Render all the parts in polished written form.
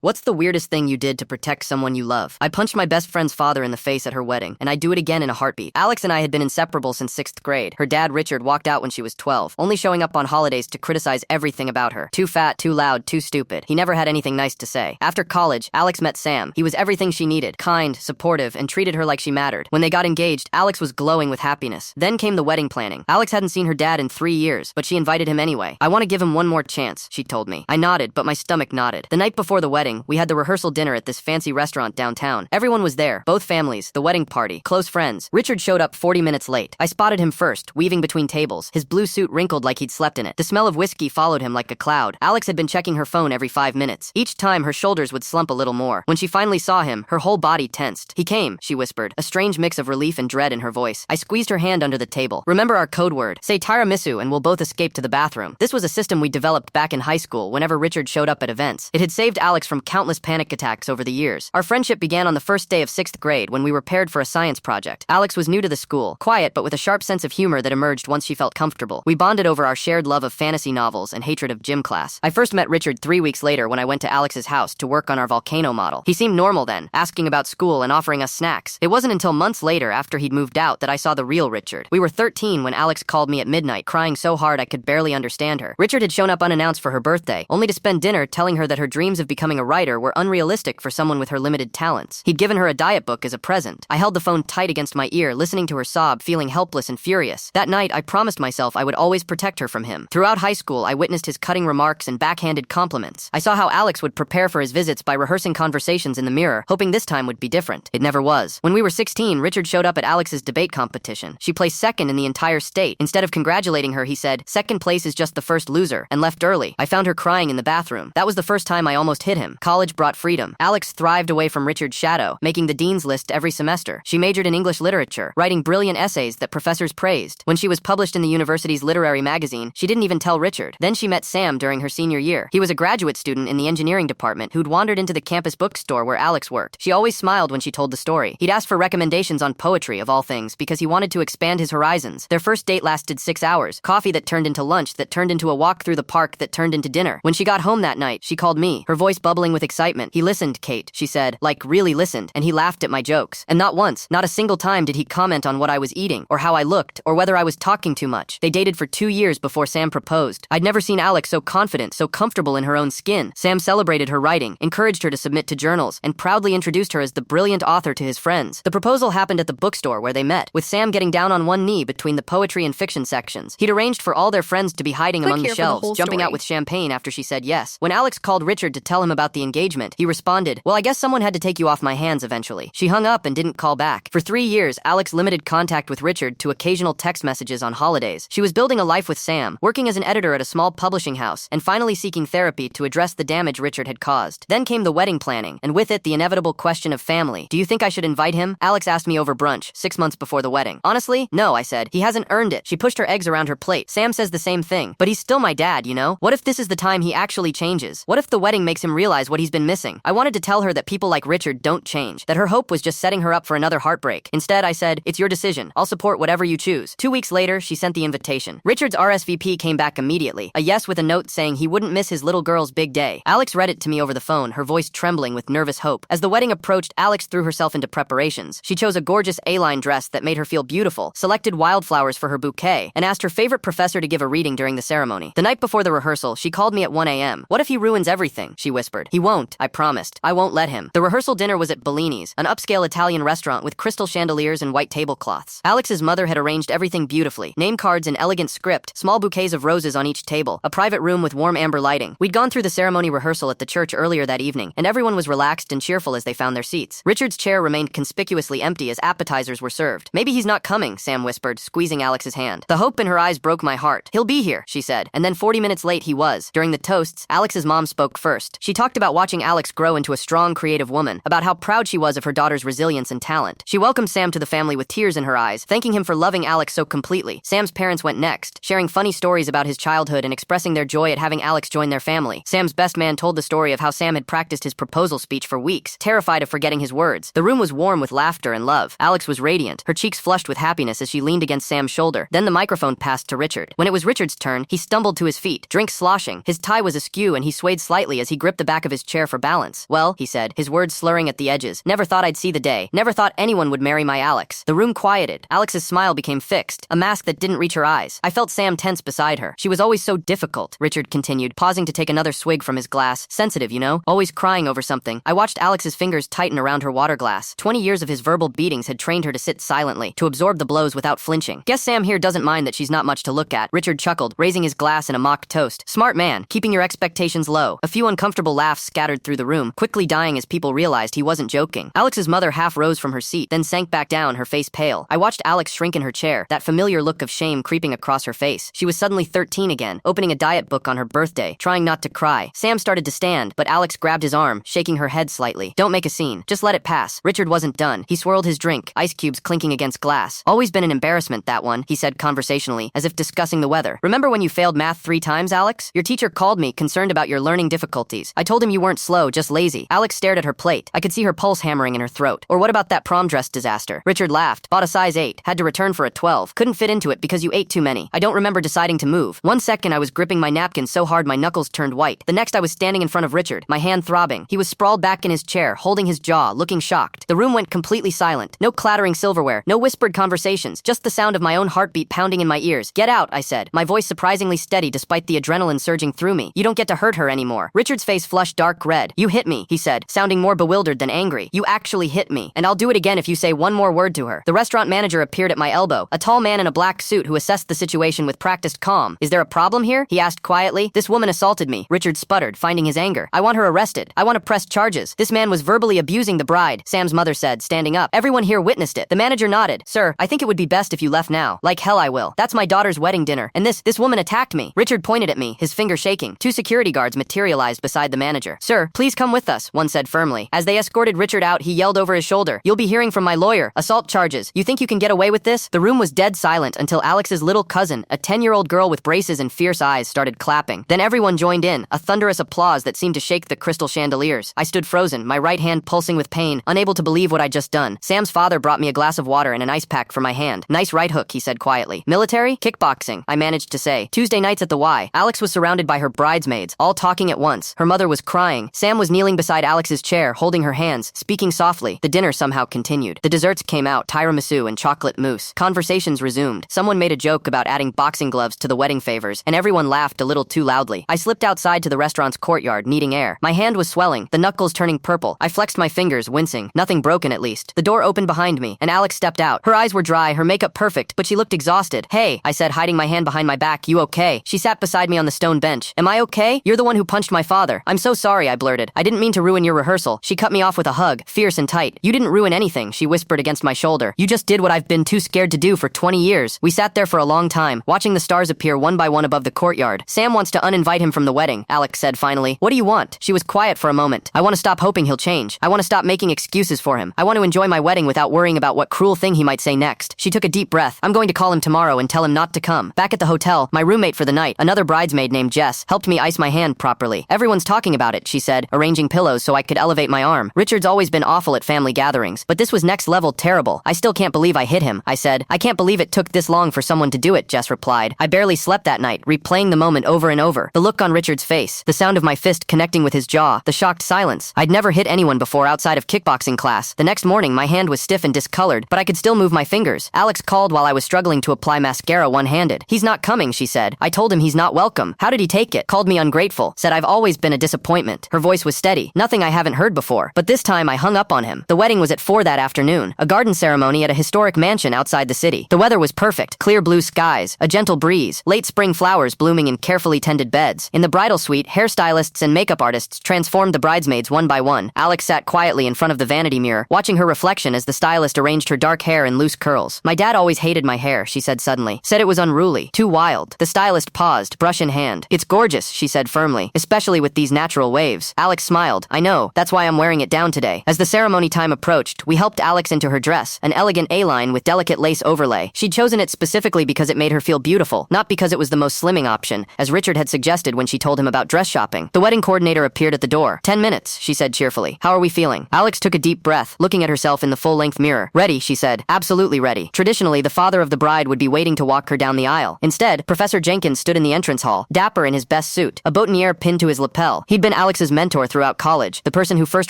What's the weirdest thing you did to protect someone you love? I punched my best friend's father in the face at her wedding, and I'd do it again in a heartbeat. Alex and I had been inseparable since 6th grade. Her dad, Richard, walked out when she was 12, only showing up on holidays to criticize everything about her. Too fat, too loud, too stupid. He never had anything nice to say. After college, Alex met Sam. He was everything she needed, kind, supportive, and treated her like she mattered. When they got engaged, Alex was glowing with happiness. Then came the wedding planning. Alex hadn't seen her dad in 3 years, but she invited him anyway. I want to give him one more chance, she told me. I nodded, but my stomach knotted. The night before the wedding, we had the rehearsal dinner at this fancy restaurant downtown. Everyone was there, both families, the wedding party, close friends. Richard showed up 40 minutes late. I spotted him first, weaving between tables, his blue suit wrinkled like he'd slept in it. The smell of whiskey followed him like a cloud. Alex had been checking her phone every 5 minutes. Each time, her shoulders would slump a little more. When she finally saw him, her whole body tensed. "He came," she whispered, a strange mix of relief and dread in her voice. I squeezed her hand under the table. "Remember our code word. Say tiramisu and we'll both escape to the bathroom." This was a system we developed back in high school whenever Richard showed up at events. It had saved Alex from countless panic attacks over the years. Our friendship began on the first day of 6th grade when we were paired for a science project. Alex was new to the school, quiet but with a sharp sense of humor that emerged once she felt comfortable. We bonded over our shared love of fantasy novels and hatred of gym class. I first met Richard 3 weeks later when I went to Alex's house to work on our volcano model. He seemed normal then, asking about school and offering us snacks. It wasn't until months later, after he'd moved out, that I saw the real Richard. We were 13 when Alex called me at midnight, crying so hard I could barely understand her. Richard had shown up unannounced for her birthday, only to spend dinner telling her that her dreams of becoming a writer were unrealistic for someone with her limited talents. He'd given her a diet book as a present. I held the phone tight against my ear, listening to her sob, feeling helpless and furious. That night, I promised myself I would always protect her from him. Throughout high school, I witnessed his cutting remarks and backhanded compliments. I saw how Alex would prepare for his visits by rehearsing conversations in the mirror, hoping this time would be different. It never was. When we were 16, Richard showed up at Alex's debate competition. She placed second in the entire state. Instead of congratulating her, he said, "Second place is just the first loser," and left early. I found her crying in the bathroom. That was the first time I almost hit him. College brought freedom. Alex thrived away from Richard's shadow, making the dean's list every semester. She majored in English literature, writing brilliant essays that professors praised. When she was published in the university's literary magazine, she didn't even tell Richard. Then she met Sam during her senior year. He was a graduate student in the engineering department who'd wandered into the campus bookstore where Alex worked. She always smiled when she told the story. He'd asked for recommendations on poetry, of all things, because he wanted to expand his horizons. Their first date lasted 6 hours. Coffee that turned into lunch, that turned into a walk through the park, that turned into dinner. When she got home that night, she called me, her voice bubbling with excitement. "He listened, Kate," she said, like really listened, and he laughed at my jokes. And not once, not a single time did he comment on what I was eating, or how I looked, or whether I was talking too much. They dated for 2 years before Sam proposed. I'd never seen Alex so confident, so comfortable in her own skin. Sam celebrated her writing, encouraged her to submit to journals, and proudly introduced her as the brilliant author to his friends. The proposal happened at the bookstore where they met, with Sam getting down on one knee between the poetry and fiction sections. He'd arranged for all their friends to be hiding among the shelves, jumping out with champagne after she said yes. When Alex called Richard to tell him about the engagement, he responded, "Well, I guess someone had to take you off my hands eventually." She hung up and didn't call back. For 3 years, Alex limited contact with Richard to occasional text messages on holidays. She was building a life with Sam, working as an editor at a small publishing house, and finally seeking therapy to address the damage Richard had caused. Then came the wedding planning, and with it, the inevitable question of family. "Do you think I should invite him?" Alex asked me over brunch, 6 months before the wedding. "Honestly, no," I said. "He hasn't earned it." She pushed her eggs around her plate. "Sam says the same thing. But he's still my dad, you know? What if this is the time he actually changes? What if the wedding makes him realize what he's been missing?" I wanted to tell her that people like Richard don't change, that her hope was just setting her up for another heartbreak. Instead, I said, "It's your decision. I'll support whatever you choose." 2 weeks later, she sent the invitation. Richard's RSVP came back immediately, a yes with a note saying he wouldn't miss his little girl's big day. Alex read it to me over the phone, her voice trembling with nervous hope. As the wedding approached, Alex threw herself into preparations. She chose a gorgeous A-line dress that made her feel beautiful, selected wildflowers for her bouquet, and asked her favorite professor to give a reading during the ceremony. The night before the rehearsal, she called me at 1 a.m. "What if he ruins everything?" she whispered. "He won't," I promised. "I won't let him." The rehearsal dinner was at Bellini's, an upscale Italian restaurant with crystal chandeliers and white tablecloths. Alex's mother had arranged everything beautifully. Name cards in elegant script, small bouquets of roses on each table, a private room with warm amber lighting. We'd gone through the ceremony rehearsal at the church earlier that evening, and everyone was relaxed and cheerful as they found their seats. Richard's chair remained conspicuously empty as appetizers were served. "Maybe he's not coming," Sam whispered, squeezing Alex's hand. The hope in her eyes broke my heart. "He'll be here," she said, and then 40 minutes late he was. During the toasts, Alex's mom spoke first. She talked about watching Alex grow into a strong, creative woman, about how proud she was of her daughter's resilience and talent. She welcomed Sam to the family with tears in her eyes, thanking him for loving Alex so completely. Sam's parents went next, sharing funny stories about his childhood and expressing their joy at having Alex join their family. Sam's best man told the story of how Sam had practiced his proposal speech for weeks, terrified of forgetting his words. The room was warm with laughter and love. Alex was radiant, her cheeks flushed with happiness as she leaned against Sam's shoulder. Then the microphone passed to Richard. When it was Richard's turn, he stumbled to his feet, drink sloshing. His tie was askew and he swayed slightly as he gripped the back of of his chair for balance. Well, he said, his words slurring at the edges. Never thought I'd see the day. Never thought anyone would marry my Alex. The room quieted. Alex's smile became fixed, a mask that didn't reach her eyes. I felt Sam tense beside her. She was always so difficult, Richard continued, pausing to take another swig from his glass. Sensitive, you know? Always crying over something. I watched Alex's fingers tighten around her water glass. 20 years of his verbal beatings had trained her to sit silently, to absorb the blows without flinching. Guess Sam here doesn't mind that she's not much to look at. Richard chuckled, raising his glass in a mock toast. Smart man, keeping your expectations low. A few uncomfortable laughs scattered through the room, quickly dying as people realized he wasn't joking. Alex's mother half rose from her seat, then sank back down, her face pale. I watched Alex shrink in her chair, that familiar look of shame creeping across her face. She was suddenly 13 again, opening a diet book on her birthday, trying not to cry. Sam started to stand, but Alex grabbed his arm, shaking her head slightly. Don't make a scene. Just let it pass. Richard wasn't done. He swirled his drink, ice cubes clinking against glass. Always been an embarrassment, that one, he said conversationally, as if discussing the weather. Remember when you failed math 3 times, Alex? Your teacher called me, concerned about your learning difficulties. I told him you weren't slow, just lazy. Alex stared at her plate. I could see her pulse hammering in her throat. Or what about that prom dress disaster? Richard laughed. Bought a size 8. Had to return for a 12. Couldn't fit into it because you ate too many. I don't remember deciding to move. One second I was gripping my napkin so hard my knuckles turned white. The next I was standing in front of Richard, my hand throbbing. He was sprawled back in his chair, holding his jaw, looking shocked. The room went completely silent. No clattering silverware, no whispered conversations, just the sound of my own heartbeat pounding in my ears. Get out, I said, my voice surprisingly steady despite the adrenaline surging through me. You don't get to hurt her anymore. Richard's face flushed dark red. You hit me, he said, sounding more bewildered than angry. You actually hit me, and I'll do it again if you say one more word to her. The restaurant manager appeared at my elbow, a tall man in a black suit who assessed the situation with practiced calm. Is there a problem here? He asked quietly. This woman assaulted me, Richard sputtered, finding his anger. I want her arrested. I want to press charges. This man was verbally abusing the bride, Sam's mother said, standing up. Everyone here witnessed it. The manager nodded. Sir, I think it would be best if you left now. Like hell I will. That's my daughter's wedding dinner, and this woman attacked me. Richard pointed at me, his finger shaking. 2 security guards materialized beside the manager. Sir, please come with us, one said firmly. As they escorted Richard out, he yelled over his shoulder. You'll be hearing from my lawyer. Assault charges. You think you can get away with this? The room was dead silent until Alex's little cousin, a 10-year-old girl with braces and fierce eyes, started clapping. Then everyone joined in, a thunderous applause that seemed to shake the crystal chandeliers. I stood frozen, my right hand pulsing with pain, unable to believe what I'd just done. Sam's father brought me a glass of water and an ice pack for my hand. Nice right hook, he said quietly. Military? Kickboxing, I managed to say. Tuesday nights at the Y. Alex was surrounded by her bridesmaids, all talking at once. Her mother was crying. Sam was kneeling beside Alex's chair, holding her hands, speaking softly. The dinner somehow continued. The desserts came out, tiramisu and chocolate mousse. Conversations resumed. Someone made a joke about adding boxing gloves to the wedding favors, and everyone laughed a little too loudly. I slipped outside to the restaurant's courtyard, needing air. My hand was swelling, the knuckles turning purple. I flexed my fingers, wincing. Nothing broken, at least. The door opened behind me, and Alex stepped out. Her eyes were dry, her makeup perfect, but she looked exhausted. Hey, I said, hiding my hand behind my back, you okay? She sat beside me on the stone bench. Am I okay? You're the one who punched my father. I'm so sorry, I blurted. I didn't mean to ruin your rehearsal. She cut me off with a hug, fierce and tight. You didn't ruin anything, she whispered against my shoulder. You just did what I've been too scared to do for 20 years. We sat there for a long time, watching the stars appear one by one above the courtyard. Sam wants to uninvite him from the wedding, Alex said finally. What do you want? She was quiet for a moment. I want to stop hoping he'll change. I want to stop making excuses for him. I want to enjoy my wedding without worrying about what cruel thing he might say next. She took a deep breath. I'm going to call him tomorrow and tell him not to come. Back at the hotel, my roommate for the night, another bridesmaid named Jess, helped me ice my hand properly. Everyone's talking about it, she said, arranging pillows so I could elevate my arm. Richard's always been awful at family gatherings, but this was next level terrible. I still can't believe I hit him, I said. I can't believe it took this long for someone to do it, Jess replied. I barely slept that night, replaying the moment over and over. The look on Richard's face, the sound of my fist connecting with his jaw, the shocked silence. I'd never hit anyone before outside of kickboxing class. The next morning, my hand was stiff and discolored, but I could still move my fingers. Alex called while I was struggling to apply mascara one-handed. He's not coming, she said. I told him he's not welcome. How did he take it? Called me ungrateful. Said I've always been a disappointment. Her voice was steady. Nothing I haven't heard before. But this time I hung up on him. The wedding was at 4 that afternoon. A garden ceremony at a historic mansion outside the city. The weather was perfect. Clear blue skies, a gentle breeze, late spring flowers blooming in carefully tended beds. In the bridal suite, hairstylists and makeup artists transformed the bridesmaids one by one. Alex sat quietly in front of the vanity mirror, watching her reflection as the stylist arranged her dark hair in loose curls. My dad always hated my hair, she said suddenly. Said it was unruly, too wild. The stylist paused, brush in hand. It's gorgeous, she said firmly, especially with these natural waves. Alex smiled. I know, that's why I'm wearing it down today. As the ceremony time approached, we helped Alex into her dress, an elegant A-line with delicate lace overlay. She'd chosen it specifically because it made her feel beautiful, not because it was the most slimming option, as Richard had suggested when she told him about dress shopping. The wedding coordinator appeared at the door. 10 minutes, she said cheerfully. How are we feeling? Alex took a deep breath, looking at herself in the full-length mirror. Ready, she said. Absolutely ready. Traditionally, the father of the bride would be waiting to walk her down the aisle. Instead, Professor Jenkins stood in the entrance hall, dapper in his best suit, a boutonniere pinned to his lapel. He'd been Alex's mentor throughout college, the person who first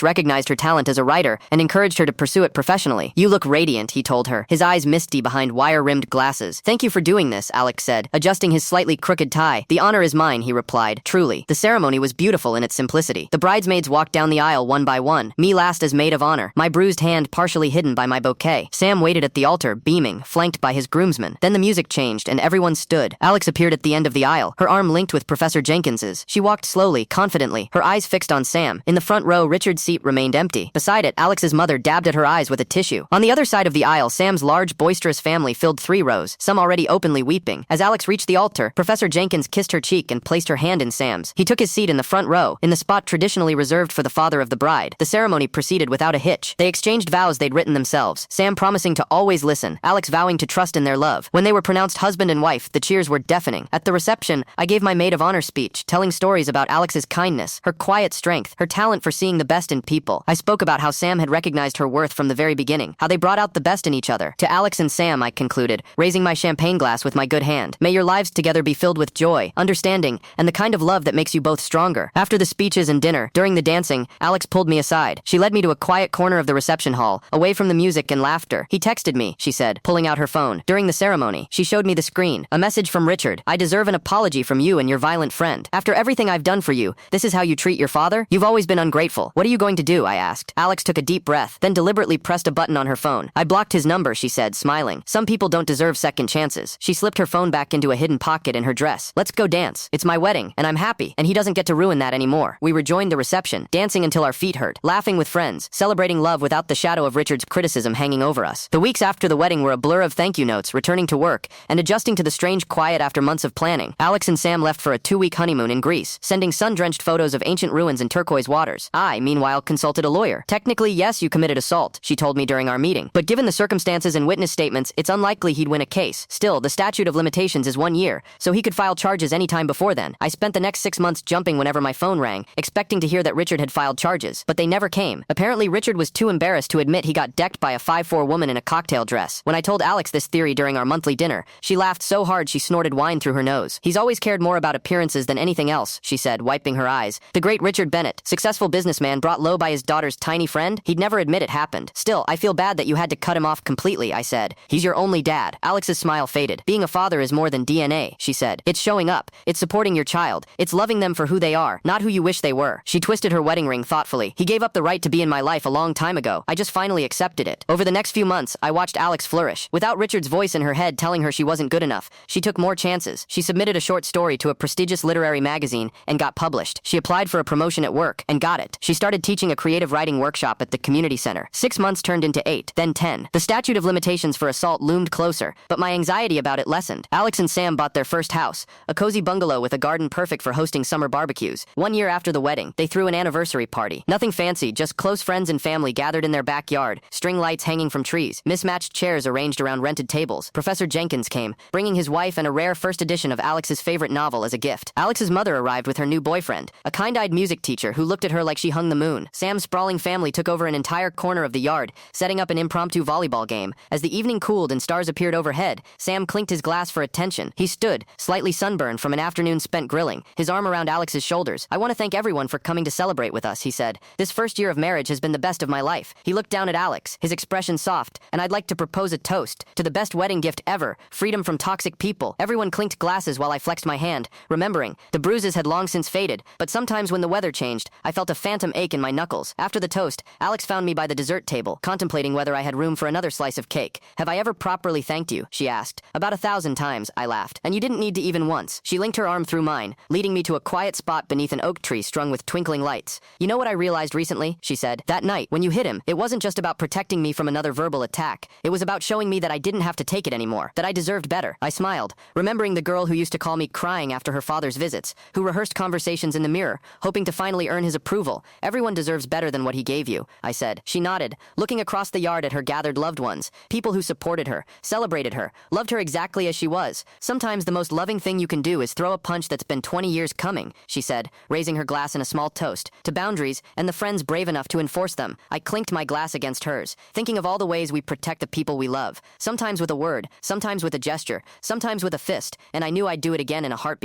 recognized her talent as a writer and encouraged her to pursue it professionally. You look radiant, he told her, his eyes misty behind wire-rimmed glasses. Thank you for doing this, Alex said, adjusting his slightly crooked tie. The honor is mine, he replied. Truly. The ceremony was beautiful in its simplicity. The bridesmaids walked down the aisle one by one, me last as maid of honor, my bruised hand partially hidden by my bouquet. Sam waited at the altar, beaming, flanked by his groomsmen. Then the music changed, and everyone stood. Alex appeared at the end of the aisle, her arm linked with Professor Jenkins's. She walked slowly, confidently, her eyes fixed on Sam. In the front row, Richard's seat remained empty. Beside it, Alex's mother dabbed at her eyes with a tissue. On the other side of the aisle, Sam's large, boisterous family filled 3 rows, some already openly weeping. As Alex reached the altar, Professor Jenkins kissed her cheek and placed her hand in Sam's. He took his seat in the front row, in the spot traditionally reserved for the father of the bride. The ceremony proceeded without a hitch. They exchanged vows they'd written themselves, Sam promising to always listen, Alex vowing to trust in their love. When they were pronounced husband and wife, the cheers were deafening. At the reception, I gave my maid of honor speech, telling stories about Alex's kindness, her quiet strength, her talent for seeing the best in people. I spoke about how Sam had recognized her worth from the very beginning, how they brought out the best in each other. To Alex and Sam, I concluded, raising my champagne glass with my good hand. May your lives together be filled with joy, understanding, and the kind of love that makes you both stronger. After the speeches and dinner, during the dancing, Alex pulled me aside. She led me to a quiet corner of the reception hall, away from the music and laughter. He texted me, she said, pulling out her phone. During the ceremony, she showed me the screen. A message from Richard. I deserve an apology from you and your violent friend. After everything I've done for you, this is how you treat your father? You've always been ungrateful. What are you going to do? I asked. Alex took a deep breath, then deliberately pressed a button on her phone. I blocked his number, she said, smiling. Some people don't deserve second chances. She slipped her phone back into a hidden pocket in her dress. Let's go dance. It's my wedding, and I'm happy, and he doesn't get to ruin that anymore. We rejoined the reception, dancing until our feet hurt, laughing with friends, celebrating love without the shadow of Richard's criticism hanging over us. The weeks after the wedding were a blur of thank you notes, returning to work, and adjusting to the strange quiet after months of planning. Alex and Sam left for a 2-week honeymoon in Greece, sending sun-drenched photos of ancient ruins and turquoise waters. I, meanwhile, consulted a lawyer. Technically, yes, you committed assault, she told me during our meeting. But given the circumstances and witness statements, it's unlikely he'd win a case. Still, the statute of limitations is 1 year, so he could file charges anytime before then. I spent the next 6 months jumping whenever my phone rang, expecting to hear that Richard had filed charges, but they never came. Apparently, Richard was too embarrassed to admit he got decked by a 5'4" woman in a cocktail dress. When I told Alex this theory during our monthly dinner, she laughed so hard she snorted wine through her nose. He's always cared more about appearances than anything else, she said, wiping her eyes. The great Richard Bennett, successful businessman brought low by his daughter's tiny friend, he'd never admit it happened. Still, I feel bad that you had to cut him off completely, I said. He's your only dad. Alex's smile faded. Being a father is more than DNA, she said. It's showing up. It's supporting your child. It's loving them for who they are, not who you wish they were. She twisted her wedding ring thoughtfully. He gave up the right to be in my life a long time ago. I just finally accepted it. Over the next few months, I watched Alex flourish. Without Richard's voice in her head telling her she wasn't good enough, she took more chances. She submitted a short story to a prestigious literary magazine and got published. She applied for a promotion at work and got it. She started teaching a creative writing workshop at the community center. 6 months turned into 8, then 10. The statute of limitations for assault loomed closer, but my anxiety about it lessened. Alex and Sam bought their first house, a cozy bungalow with a garden perfect for hosting summer barbecues. 1 year after the wedding, they threw an anniversary party. Nothing fancy, just close friends and family gathered in their backyard, string lights hanging from trees, mismatched chairs arranged around rented tables. Professor Jenkins came, bringing his wife and a rare first edition of Alex's favorite novel as a gift. Alex's mother arrived with her new boyfriend, a kind-eyed music teacher who looked at her like she hung the moon. Sam's sprawling family took over an entire corner of the yard, setting up an impromptu volleyball game. As the evening cooled and stars appeared overhead, Sam clinked his glass for attention. He stood, slightly sunburned from an afternoon spent grilling, his arm around Alex's shoulders. I want to thank everyone for coming to celebrate with us, he said. This first year of marriage has been the best of my life. He looked down at Alex, his expression soft, and I'd like to propose a toast to the best wedding gift ever, freedom from toxic people. Everyone clinked glasses while I flexed my hand, remembering. The bruises had long since faded, but sometimes when the weather changed, I felt a phantom ache in my knuckles. After the toast, Alex found me by the dessert table, contemplating whether I had room for another slice of cake. Have I ever properly thanked you? She asked. About 1,000 times, I laughed. And you didn't need to even once. She linked her arm through mine, leading me to a quiet spot beneath an oak tree strung with twinkling lights. You know what I realized recently? She said. That night, when you hit him, it wasn't just about protecting me from another verbal attack. It was about showing me that I didn't have to take it anymore, that I deserved better. I smiled, remembering the girl who used to call me crying after her father's visits, who rehearsed conversations in the mirror, hoping to finally earn his approval. Everyone deserves better than what he gave you, I said. She nodded, looking across the yard at her gathered loved ones, people who supported her, celebrated her, loved her exactly as she was. Sometimes the most loving thing you can do is throw a punch that's been 20 years coming, she said, raising her glass in a small toast, to boundaries and the friends brave enough to enforce them. I clinked my glass against hers, thinking of all the ways we protect the people we love, sometimes with a word, sometimes with a gesture, sometimes with a fist, and I knew I'd do it again in a heartbeat.